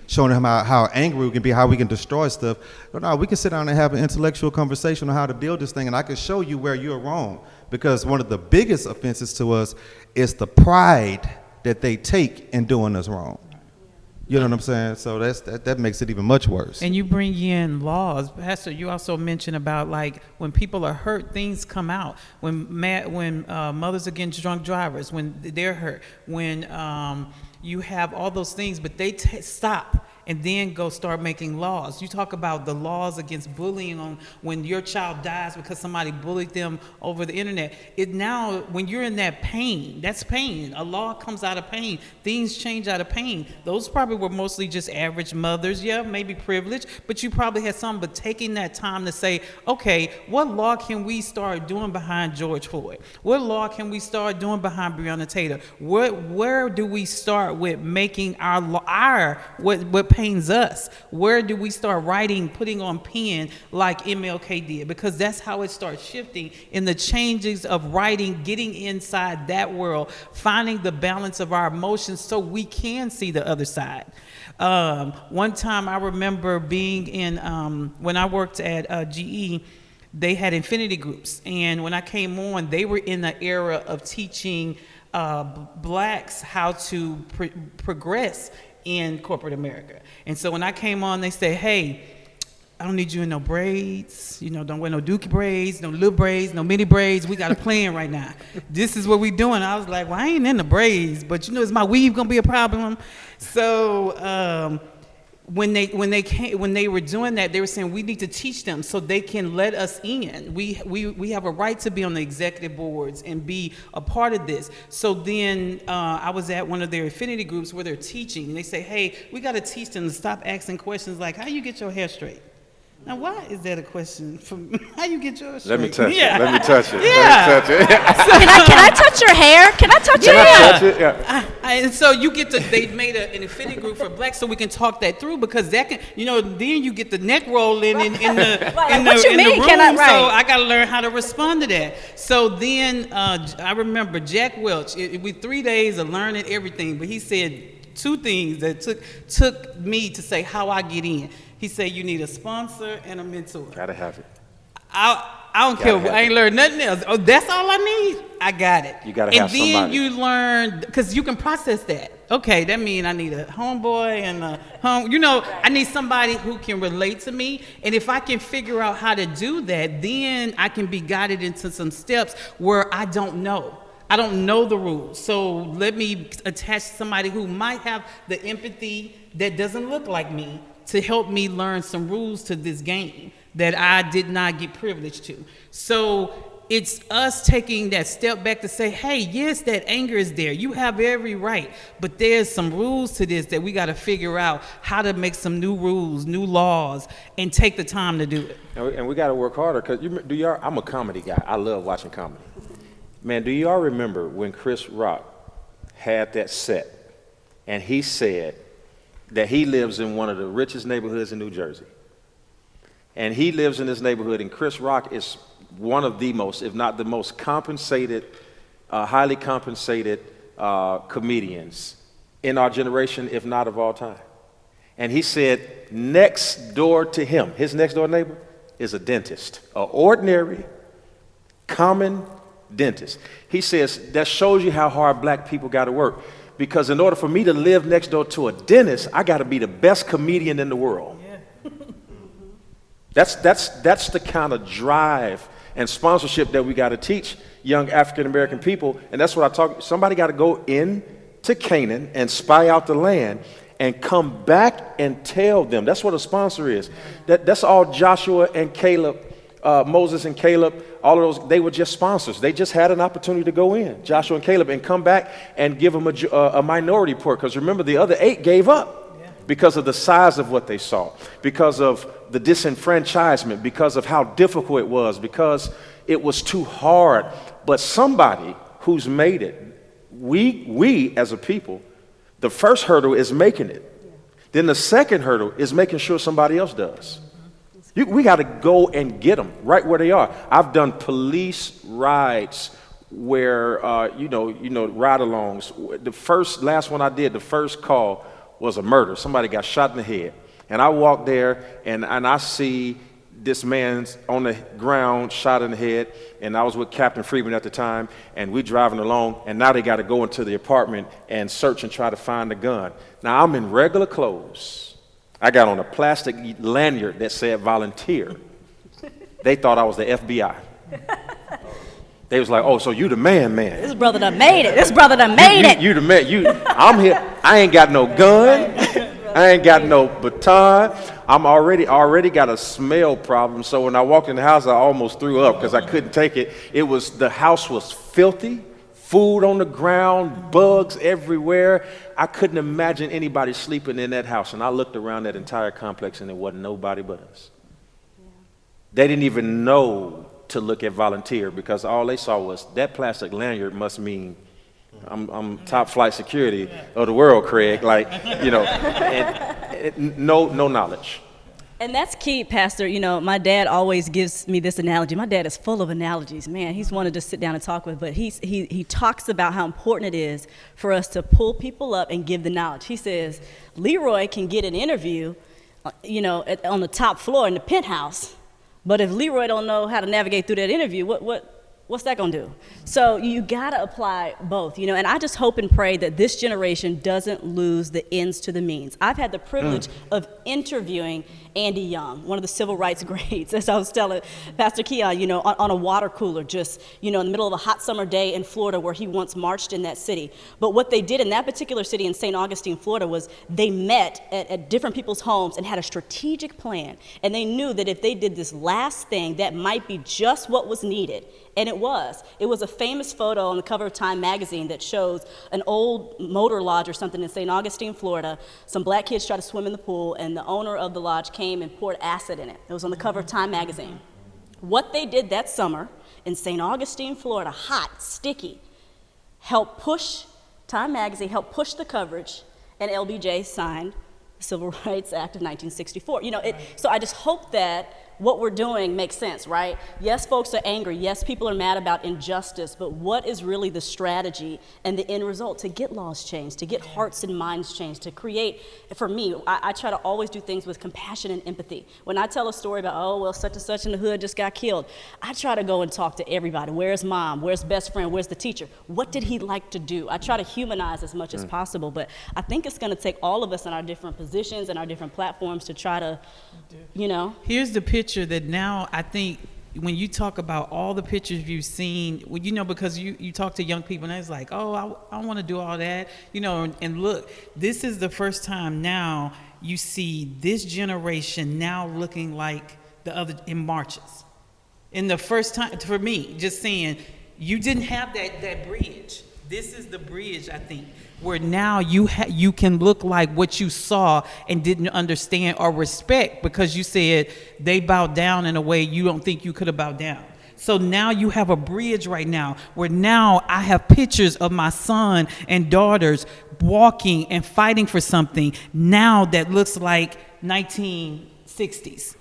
showing them how angry we can be, how we can destroy stuff. No, we can sit down and have an intellectual conversation on how to build this thing, and I can show you where you're wrong. Because one of the biggest offenses to us is the pride that they take in doing us wrong. You know what I'm saying? So that makes it even much worse. And you bring in laws. Pastor, you also mentioned about like when people are hurt, things come out. When mothers against drunk drivers, when they're hurt, when you have all those things, but they stop and then go start making laws. You talk about the laws against bullying on when your child dies because somebody bullied them over the internet. Now, when you're in that pain, that's pain. A law comes out of pain. Things change out of pain. Those probably were mostly just average mothers, maybe privileged, but you probably had some, but taking that time to say, okay, what law can we start doing behind George Floyd? What law can we start doing behind Breonna Taylor? Where do we start with making what pains us? Where do we start writing, putting on pen like MLK did? Because that's how it starts shifting in the changes of writing, getting inside that world, finding the balance of our emotions so we can see the other side. One time I remember being in, when I worked at GE, they had infinity groups. And when I came on, they were in the era of teaching blacks how to progress in corporate America. And so when I came on, they say, hey, I don't need you in no braids, don't wear no dookie braids, no little braids, no mini braids. We got a plan right now. This is what we doing. I was like, well, I ain't in the braids, but is my weave gonna be a problem? So when they were doing that, they were saying we need to teach them so they can let us in. We have a right to be on the executive boards and be a part of this. So then I was at one of their affinity groups where they're teaching, and they say, hey, we got to teach them to stop asking questions like, how you get your hair straight? Now, why is that a question from how you get yours straight? Let me touch Yeah. it. Let me touch it. Yeah. Let me touch it. Can I touch your hair? Can I touch your Can I hair? touch it? Yeah. And so they made an affinity group for blacks so we can talk that through, because that can, then you get the neck rolling in the room. So I got to learn how to respond to that. So then I remember Jack Welch, with 3 days of learning everything, but he said 2 things that took me to say how I get in. He said, you need a sponsor and a mentor. Gotta have it. I don't care. I ain't learned nothing else. Oh, that's all I need? I got it. You gotta have somebody. And then you learn, because you can process that. Okay, that means I need a homeboy and a I need somebody who can relate to me. And if I can figure out how to do that, then I can be guided into some steps where I don't know. I don't know the rules. So let me attach somebody who might have the empathy that doesn't look like me to help me learn some rules to this game that I did not get privileged to. So it's us taking that step back to say, hey, yes, that anger is there. You have every right. But there's some rules to this that we got to figure out how to make some new rules, new laws, and take the time to do it. And we got to work harder, because I'm a comedy guy. I love watching comedy. Man, do y'all remember when Chris Rock had that set and he said that he lives in one of the richest neighborhoods in New Jersey? And he lives in this neighborhood, and Chris Rock is one of the most, if not the most compensated, highly compensated comedians in our generation, if not of all time. And he said next door to him, his next door neighbor, is a dentist, an ordinary Common dentist. He says, that shows you how hard black people got to work. Because in order for me to live next door to a dentist, I got to be the best comedian in the world. Yeah. That's the kind of drive and sponsorship that we got to teach young African American people. And that's what I talk. Somebody got to go in to Canaan and spy out the land and come back and tell them. That's what a sponsor is. That's all Joshua and Caleb, Moses and Caleb, all of those, they were just sponsors. They just had an opportunity to go in, Joshua and Caleb, and come back and give them a minority report. Because remember, the other 8 gave up because of the size of what they saw, because of the disenfranchisement, because of how difficult it was, because it was too hard. But somebody who's made it, we as a people, the first hurdle is making it. Then the second hurdle is making sure somebody else does. We got to go and get them right where they are. I've done police rides where, ride-alongs. The last one I did, the first call was a murder. Somebody got shot in the head. And I walk there and I see this man's on the ground, shot in the head. And I was with Captain Freeman at the time, and we driving along, and now they got to go into the apartment and search and try to find the gun. Now I'm in regular clothes. I got on a plastic lanyard that said volunteer. They thought I was the FBI. They was like, oh, so you the man. This brother done made it. This brother done made it. You the man. I'm here. I ain't got no gun. I ain't got no baton. I'm already got a smell problem. So when I walked in the house, I almost threw up because I couldn't take it. The house was filthy. Food on the ground, bugs everywhere. I couldn't imagine anybody sleeping in that house. And I looked around that entire complex and there wasn't nobody but us. Yeah. They didn't even know to look at volunteer because all they saw was that plastic lanyard must mean I'm top flight security of the world, Craig. No knowledge. And that's key, Pastor. My dad always gives me this analogy. My dad is full of analogies. Man, he's one to just sit down and talk with. But he talks about how important it is for us to pull people up and give the knowledge. He says, Leroy can get an interview, on the top floor in the penthouse. But if Leroy don't know how to navigate through that interview, what's that gonna do? So you gotta apply both, and I just hope and pray that this generation doesn't lose the ends to the means. I've had the privilege of interviewing Andy Young, one of the civil rights greats, as I was telling Pastor Keion, on a water cooler, just, in the middle of a hot summer day in Florida where he once marched in that city. But what they did in that particular city in St. Augustine, Florida, was they met at different people's homes and had a strategic plan. And they knew that if they did this last thing, that might be just what was needed. And it was. It was a famous photo on the cover of Time magazine that shows an old motor lodge or something in St. Augustine, Florida. Some black kids tried to swim in the pool, and the owner of the lodge came and poured acid in it. It was on the cover of Time magazine. What they did that summer in St. Augustine, Florida, hot, sticky, helped push Time magazine, helped push the coverage, and LBJ signed the Civil Rights Act of 1964. So I just hope that what we're doing makes sense, right? Yes, folks are angry. Yes, people are mad about injustice, but what is really the strategy and the end result to get laws changed, to get hearts and minds changed, to create, for me, I try to always do things with compassion and empathy. When I tell a story about, such and such in the hood just got killed, I try to go and talk to everybody. Where's mom? Where's best friend? Where's the teacher? What did he like to do? I try to humanize as much as possible, but I think it's gonna take all of us in our different positions and our different platforms to try to, Here's the picture that now I think when you talk about all the pictures you've seen, because you talk to young people and it's like, I want to do all that, and look, this is the first time now you see this generation now looking like the other in marches. In the first time, for me, just saying, you didn't have that bridge. This is the bridge, I think, where now you can look like what you saw and didn't understand or respect because you said they bowed down in a way you don't think you could have bowed down. So now you have a bridge right now where now I have pictures of my son and daughters walking and fighting for something now that looks like 1960s.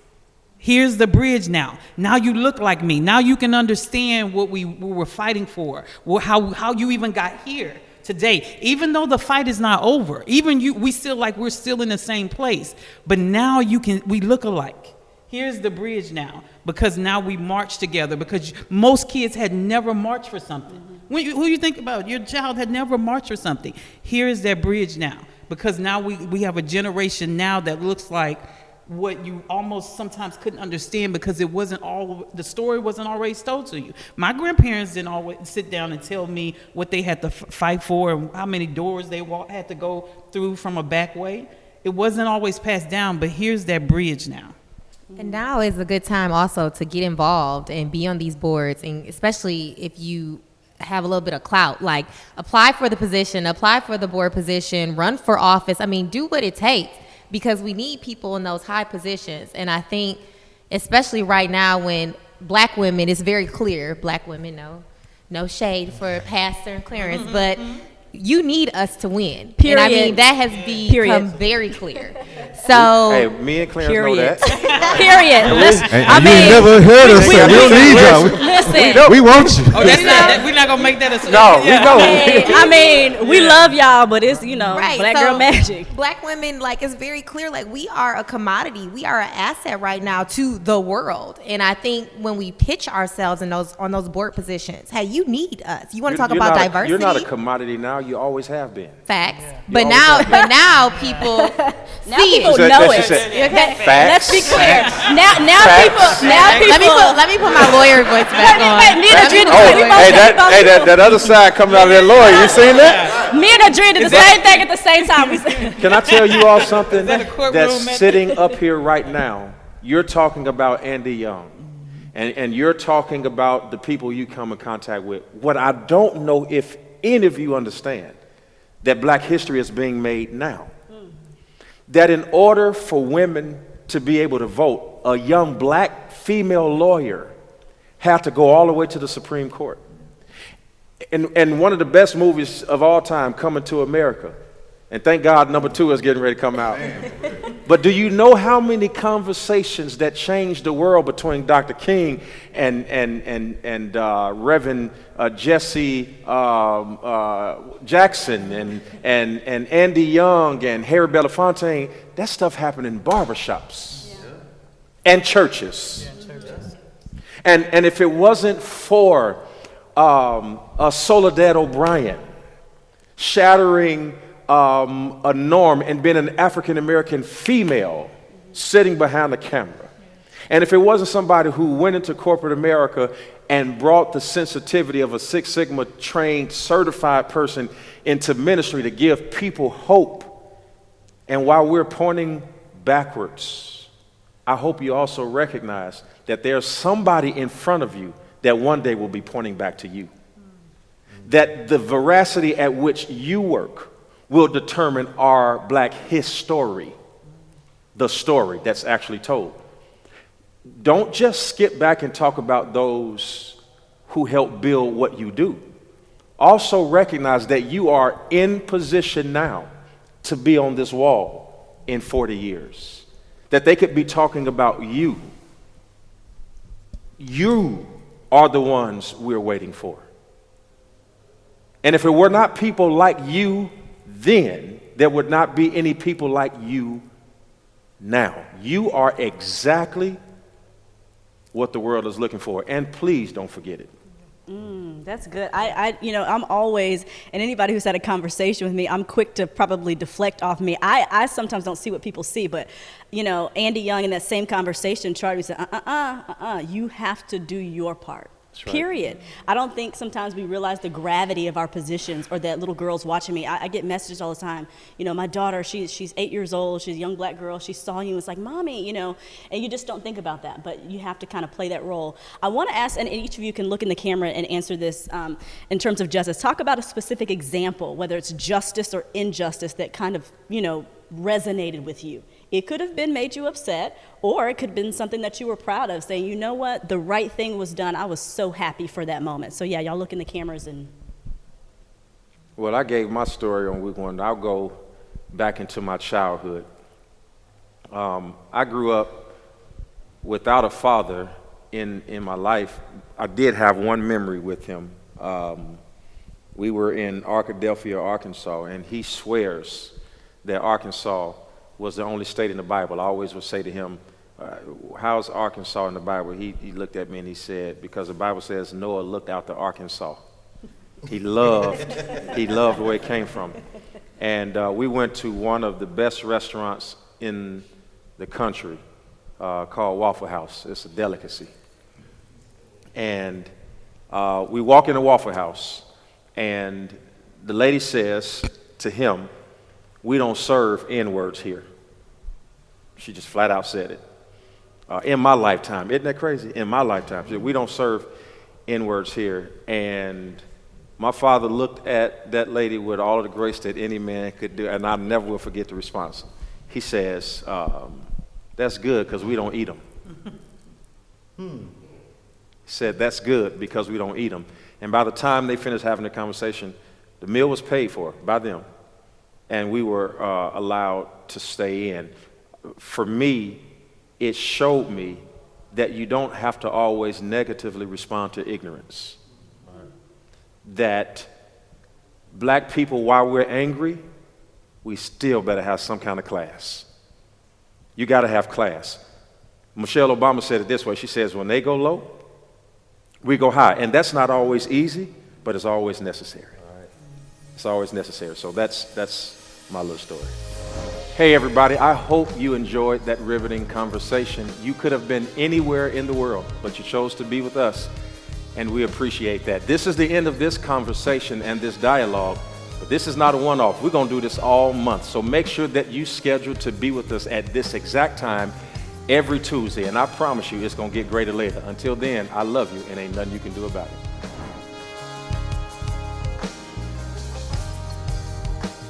Here's the bridge now. Now you look like me. Now you can understand what we were fighting for, how you even got here today. Even though the fight is not over, we're still in the same place. But now we look alike. Here's the bridge now, because now we march together, because most kids had never marched for something. Who you think about, your child had never marched for something. Here is that bridge now, because now we have a generation now that looks like what you almost sometimes couldn't understand, because the story wasn't always told to you. My grandparents didn't always sit down and tell me what they had to fight for and how many doors they had to go through from a back way. It wasn't always passed down, but here's that bridge now. And now is a good time also to get involved and be on these boards, and especially if you have a little bit of clout, like apply for the position, apply for the board position, run for office. I mean, do what it takes, because we need people in those high positions. And I think especially right now when black women, it's very clear, black women, no shade for Pastor Clarence, but you need us to win. Period. And I mean, that has become very clear. So, Hey, me and Clarence know that. Period. And you never heard us say, we don't need y'all. Listen. We want you. Oh, we're not gonna make that a No, we know. I mean, we love y'all, but it's, right, black so girl magic. Black women, like, it's very clear, like, we are a commodity. We are an asset right now to the world. And I think when we pitch ourselves on those board positions, hey, you need us. You want to talk about diversity? You're not a commodity now. You always have been. Facts. But now people see it. People know it. Facts. Let's be clear. Now people. Let me put my lawyer voice back on. That other side coming out of that lawyer. You seen that? Me and Adrian did the same thing at the same time. Can I tell you all something that a courtroom that's sitting up here right now? You're talking about Andy Young, and you're talking about the people you come in contact with. What I don't know if any of you understand, that black history is being made now. That in order for women to be able to vote, a young black female lawyer had to go all the way to the Supreme Court. And one of the best movies of all time, Coming to America. And thank God number 2 is getting ready to come out. But do you know how many conversations that changed the world between Dr. King and Reverend Jesse Jackson and Andy Young and Harry Belafonte? That stuff happened in barbershops and churches. And if it wasn't for Soledad O'Brien shattering a norm and being an African-American female sitting behind the camera, and if it wasn't somebody who went into corporate America and brought the sensitivity of a Six Sigma trained, certified person into ministry to give people hope, and while we're pointing backwards, I hope you also recognize that there's somebody in front of you that one day will be pointing back to you. That the veracity at which you work will determine our black history, the story that's actually told. Don't just skip back and talk about those who help build what you do. Also recognize that you are in position now to be on this wall in 40 years. That they could be talking about you. You are the ones we're waiting for. And if it were not people like you then, there would not be any people like you now. You are exactly what the world is looking for. And please don't forget it. That's good. I'm always, and anybody who's had a conversation with me, I'm quick to probably deflect off me. I sometimes don't see what people see, but, Andy Young in that same conversation tried to say, you have to do your part. Right. Period. I don't think sometimes we realize the gravity of our positions, or that little girl's watching me. I get messages all the time. My daughter, she's 8 years old. She's a young black girl. She saw you and was like, Mommy, and you just don't think about that, but you have to kind of play that role. I want to ask, and each of you can look in the camera and answer this in terms of justice. Talk about a specific example, whether it's justice or injustice, that kind of, resonated with you. It could have been made you upset, or it could have been something that you were proud of, saying, you know what, the right thing was done. I was so happy for that moment. So yeah, y'all look in the cameras and. Well, I gave my story on week 1. I'll go back into my childhood. I grew up without a father in my life. I did have one memory with him. We were in Arkadelphia, Arkansas, and he swears that Arkansas was the only state in the Bible. I always would say to him, how's Arkansas in the Bible? He looked at me and he said, because the Bible says Noah looked out to Arkansas. He loved where it came from. And we went to one of the best restaurants in the country called Waffle House. It's a delicacy. And we walk in the Waffle House, and the lady says to him, "We don't serve N-words here." She just flat out said it. In my lifetime. Isn't that crazy? In my lifetime. She said, "We don't serve N-words here." And my father looked at that lady with all of the grace that any man could do, and I never will forget the response. He says, "That's good because we don't eat them." He said, "That's good because we don't eat them." And by the time they finished having the conversation, the meal was paid for by them, and we were allowed to stay in. For me, it showed me that you don't have to always negatively respond to ignorance. That black people, while we're angry, we still better have some kind of class. You got to have class. Michelle Obama said it this way. She says, when they go low, we go high. And that's not always easy, but it's always necessary. It's always necessary. So that's my little story. Hey, everybody. I hope you enjoyed that riveting conversation. You could have been anywhere in the world, but you chose to be with us, and we appreciate that. This is the end of this conversation and this dialogue, but this is not a one-off. We're going to do this all month, so make sure that you schedule to be with us at this exact time every Tuesday, and I promise you it's going to get greater later. Until then, I love you, and ain't nothing you can do about it.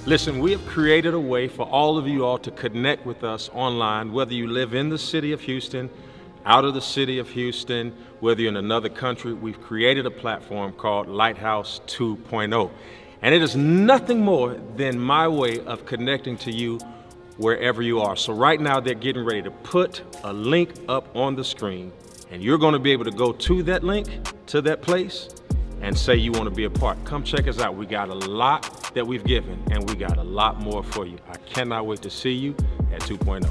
Listen, we have created a way for all of you all to connect with us online, whether you live in the city of Houston, out of the city of Houston, whether you're in another country. We've created a platform called LightHouse 2.0. And it is nothing more than my way of connecting to you wherever you are. So right now they're getting ready to put a link up on the screen, and you're going to be able to go to that link, to that place, and say you want to be a part. Come check us out. We got a lot that we've given, and we got a lot more for you. I cannot wait to see you at 2.0.